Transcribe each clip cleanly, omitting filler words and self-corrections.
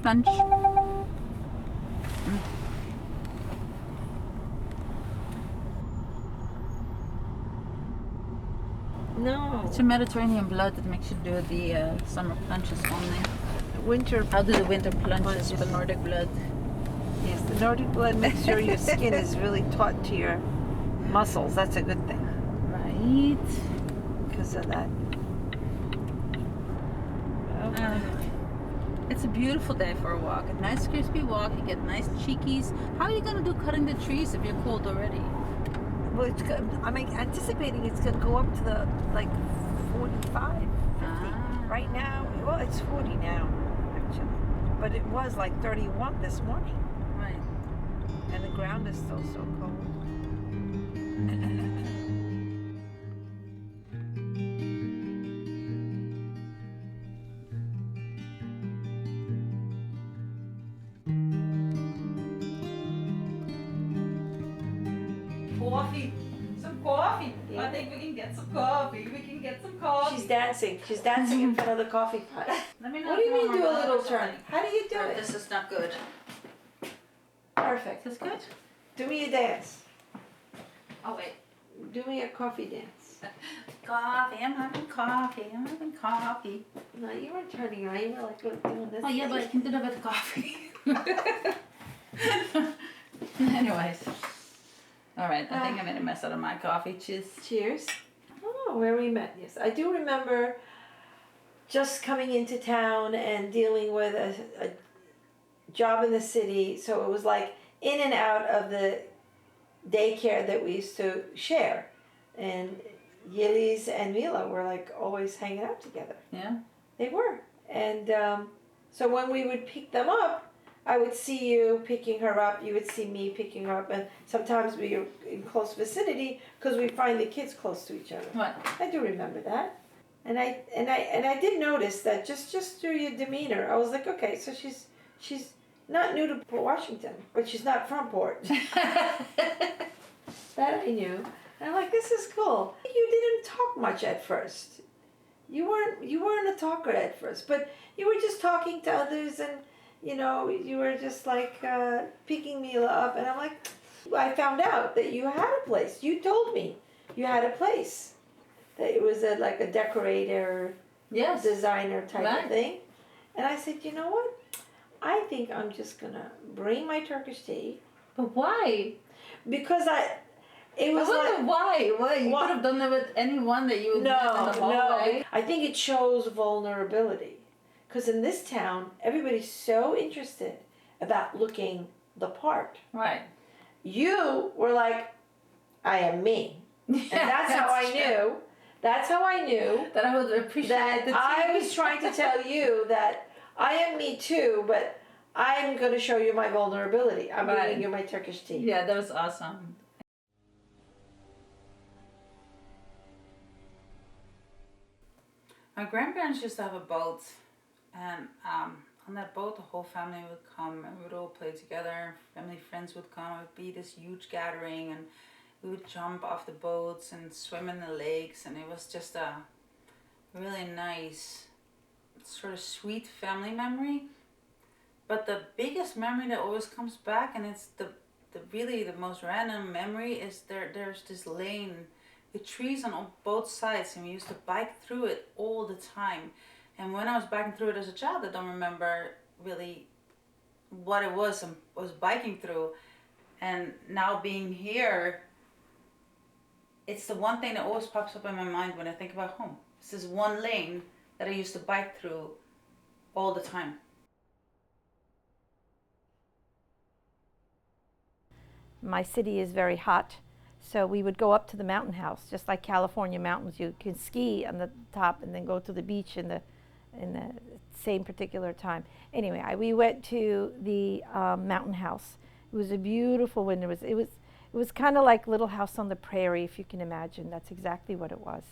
plunge. No. It's your Mediterranean blood that makes you do the summer plunges only. Winter. I'll do the winter plunges Plunges. with Nordic blood. Yes, the Nordic blood makes sure your skin is really taut to your muscles. That's a good thing Right. because of that. It's a beautiful day for a walk. A nice crispy walk. You get nice cheekies. How are you gonna do cutting the trees if you're cold already? Well, I'm anticipating it's going to go up to the like 45, 50. Right now, well, it's 40 now, actually. But it was like 31 this morning. Right. And the ground is still so cold. Coffee. Some coffee. Yeah. I think we can get some coffee. We can get some coffee. She's dancing. She's dancing in front of the coffee pot. Let me What do you mean do a little turn? turn? How do you do it? This is not good. Perfect. Is this good? Do me a dance. Oh wait. Do me a coffee dance. Coffee. I'm having coffee. I'm having coffee. No, you weren't turning around. You were like doing this. Oh yeah, but I can do that with coffee. Anyways. All right. I think I made a mess out of my coffee. Cheers. Cheers. Oh, where we met. Yes, I do remember just coming into town and dealing with a job in the city. So it was like in and out of the daycare that we used to share. And Yeliz and Mila were like always hanging out together. Yeah. They were. And so when we would pick them up, I would see you picking her up. You would see me picking her up. And sometimes we were in close vicinity because we find the kids close to each other. What? I do remember that. And I did notice that just through your demeanor, I was like, okay, so she's not new to Port Washington, but she's not from Port. That I knew. And I'm like, this is cool. You didn't talk much at first. You weren't a talker at first, but you were just talking to others, and you know, you were just like picking Mila up, and I'm like, I found out that you had a place. You told me you had a place. That it was like a decorator, Yes. designer type Right. of thing. And I said, you know what? I think I'm just gonna bring my Turkish tea But why? because it was I like. wonder why. Why? You Why? could have done that with anyone that you would meet in the hallway. No. I think it shows vulnerability. Because in this town, everybody's so interested about looking the part. Right. You were like, I am me. And that's how I knew. That's how I knew That I would appreciate that the I tea. was trying to tell you that I am me too, but I'm going to show you my vulnerability. I'm Right. bringing you my Turkish tea. Yeah, that was awesome. My grandparents used to have a boat, and on that boat, the whole family would come, and we would all play together. Family friends would come. It would be this huge gathering, and we would jump off the boats and swim in the lakes, and it was just a really nice, sort of sweet family memory. But the biggest memory that always comes back, and it's the really the most random memory, is there's this lane with trees on both sides, and we used to bike through it all the time. And when I was biking through it as a child, I don't remember really what it was I was biking through. And now being here, it's the one thing that always pops up in my mind when I think about home. This is one lane that I used to bike through all the time. My city is very hot, so we would go up to the mountain house, just like California mountains. You can ski on the top and then go to the beach in the same particular time. Anyway, we went to the mountain house. It was a beautiful winter. It was kind of like Little House on the Prairie, if you can imagine. That's exactly what it was.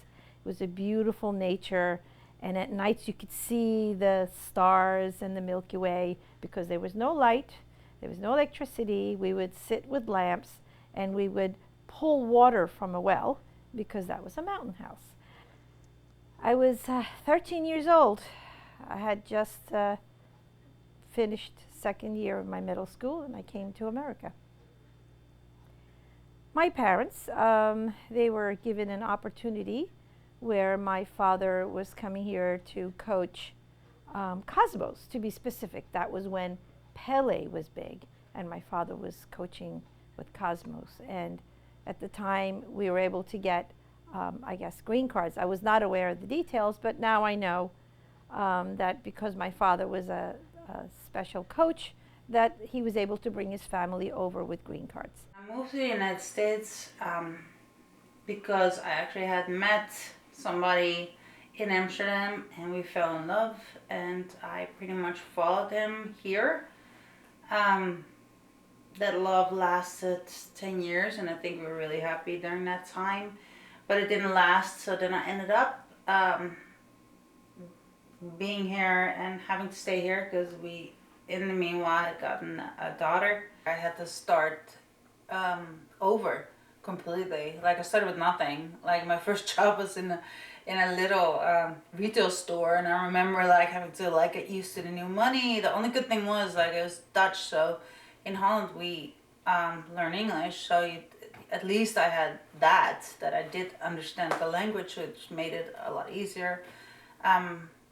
It was a beautiful nature, and at nights you could see the stars and the Milky Way because there was no light. There was no electricity. We would sit with lamps and we would pull water from a well because that was a mountain house. I was 13 years old. I had just finished second year of my middle school, and I came to America. My parents, they were given an opportunity where my father was coming here to coach Cosmos, to be specific. That was when Pele was big, and my father was coaching with Cosmos. And at the time, we were able to get, I guess, green cards. I was not aware of the details, but now I know that because my father was a special coach, that he was able to bring his family over with green cards. I moved to the United States because I actually had met somebody in Amsterdam and we fell in love, and I pretty much followed him here. That love lasted 10 years, and I think we were really happy during that time, but it didn't last. So then I ended up being here and having to stay here because we, in the meanwhile, had gotten a daughter. I had to start over completely. Like, I started with nothing. Like, my first job was in a little retail store, and I remember like having to like get used to the new money. The only good thing was like it was Dutch, so in Holland we learn English, so at least I had that I did understand the language, which made it a lot easier.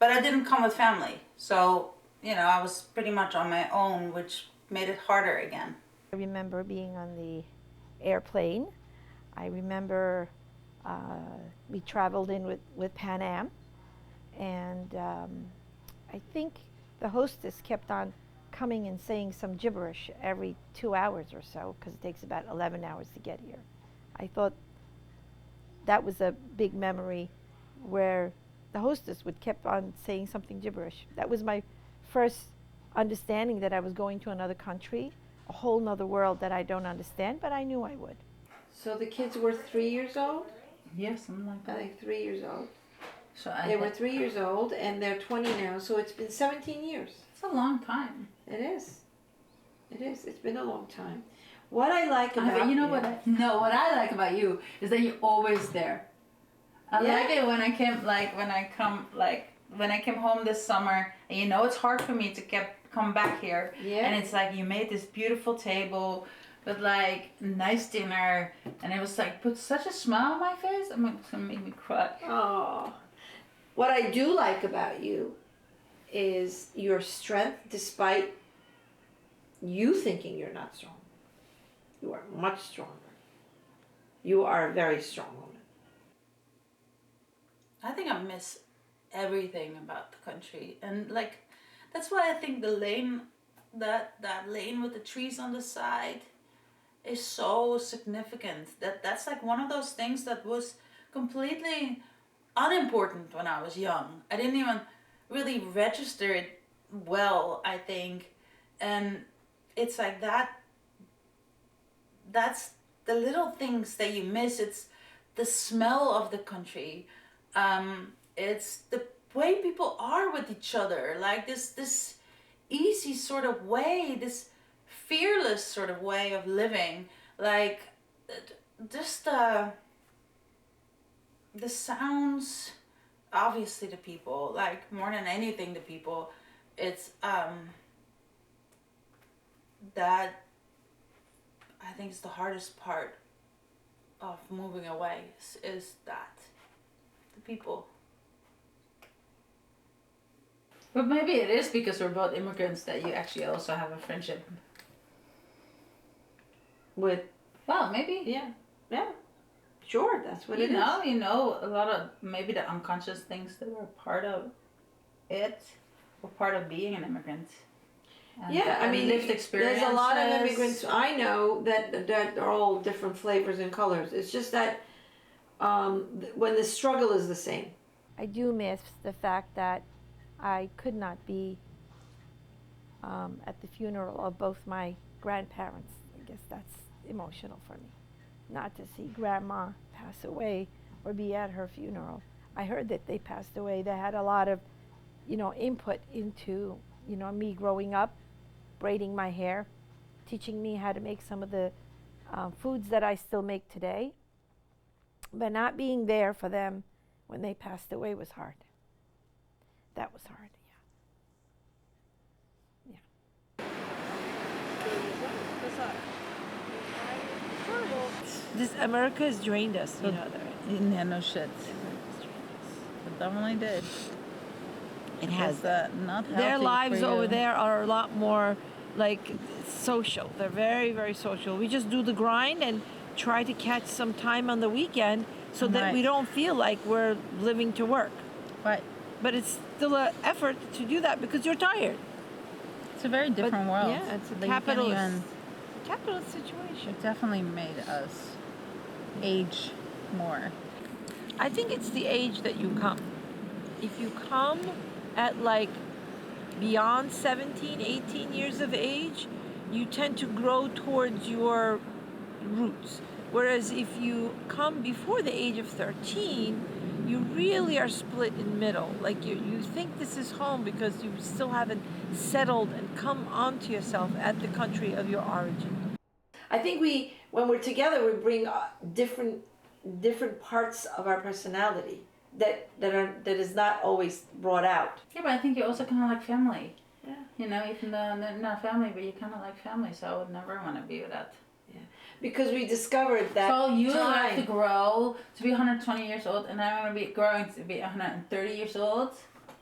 But I didn't come with family, so I was pretty much on my own, which made it harder again. I remember being on the airplane. I remember we traveled in with Pan Am, and I think the hostess kept on coming and saying some gibberish every 2 hours or so, because it takes about 11 hours to get here. I thought that was a big memory, where the hostess would keep on saying something gibberish. That was my first understanding that I was going to another country, a whole nother world that I don't understand, but I knew I would. So the kids were 3 years old? Yes, something like I that. think 3 years old. So They were 3 years old, and they're 20 now, so it's been 17 years. It's a long time. It is. It is. It's been a long time. What I like about But you know what? What I like about you is that you're always there. I Yeah. like it when I came home this summer, and it's hard for me to come back here. Yeah. And it's like you made this beautiful table with like nice dinner, and it was like put such a smile on my face. It's gonna make me cry. Oh. What I do like about you is your strength, despite you thinking you're not strong. You are much stronger. You are a very strong woman. I think I miss everything about the country, and like that's why I think the lane, that lane with the trees on the side, is so significant. That's like one of those things that was completely unimportant when I was young. I didn't even really register it well, I think, and it's like that's the little things that you miss. It's the smell of the country. It's the way people are with each other, like this easy sort of way, this fearless sort of way of living, like just the sounds, obviously, to people, like more than anything to people, it's that I think is the hardest part of moving away, is that the people. But maybe it is because we're both immigrants that you actually also have a friendship with. Well, maybe. Yeah. Sure, that's what You it is. know, a lot of maybe the unconscious things that were part of it, were part of being an immigrant. And Yeah, I mean, lived experiences. there's a lot of immigrants I know that are all different flavors and colors. It's just that when the struggle is the same. I do miss the fact that I could not be at the funeral of both my grandparents. I guess that's emotional for me, not to see Grandma pass away or be at her funeral. I heard that they passed away. They had a lot of, input into, me growing up, braiding my hair, teaching me how to make some of the foods that I still make today. But not being there for them when they passed away was hard. That was hard, yeah. this America has drained us, you know. Yeah, no shit. It definitely did. It has. Not healthy Their lives for over you. there are a lot more like social. They're very, very social. We just do the grind and try to catch some time on the weekend so that we Right. don't feel like we're living to work. Right. But it's still an effort to do that because you're tired. It's a very different world. Yeah, it's a Like, you can't capitalist, capitalist situation. It definitely made us age more. I think it's the age that you come. If you come at like beyond 17, 18 years of age, you tend to grow towards your roots. Whereas if you come before the age of 13, you really are split in middle. Like you think this is home because you still haven't settled and come onto yourself at the country of your origin. I think when we're together, we bring different parts of our personality that is not always brought out. Yeah, but I think you're also kind of like family. Yeah. You know, even though they're not family, but you kind of like family. So I would never want to be with that. Because we discovered that So you have to time. grow to be 120 years old, and I'm gonna be growing to be 130 years old,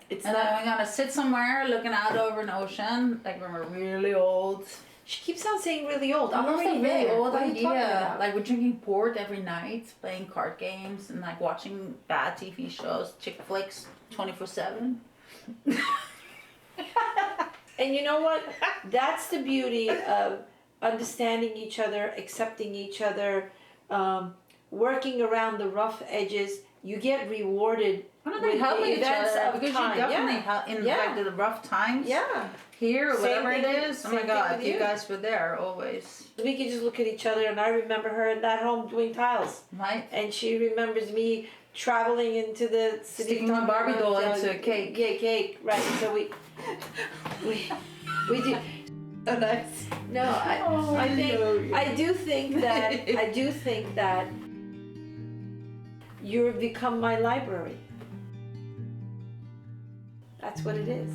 It's and not. then I'm gonna sit somewhere looking out over an ocean, like when we're really old. She keeps on saying really old. I'm That's already a really there. old What are you talking idea. about? Like we're drinking port every night, playing card games, and like watching bad TV shows, chick flicks, 24/7. And you know what? That's the beauty of understanding each other, accepting each other, working around the rough edges. You get rewarded We're not with really helping the each events other of because time. you definitely Yeah. in Yeah. like the rough times. Yeah. Here, or Same whatever thing it with- is. Oh same my thing God, with you you. guys were there always, We can just look at each other, and I remember her in that home doing tiles, right? and she remembers me traveling into the city. Sticking a Barbie doll into a cake. Yeah, cake. Right. So we do. So nice. No, I do think that you've become my library. That's what it is.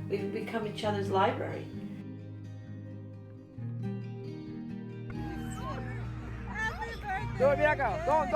We've become each other's library. Go, Bianca. Don't.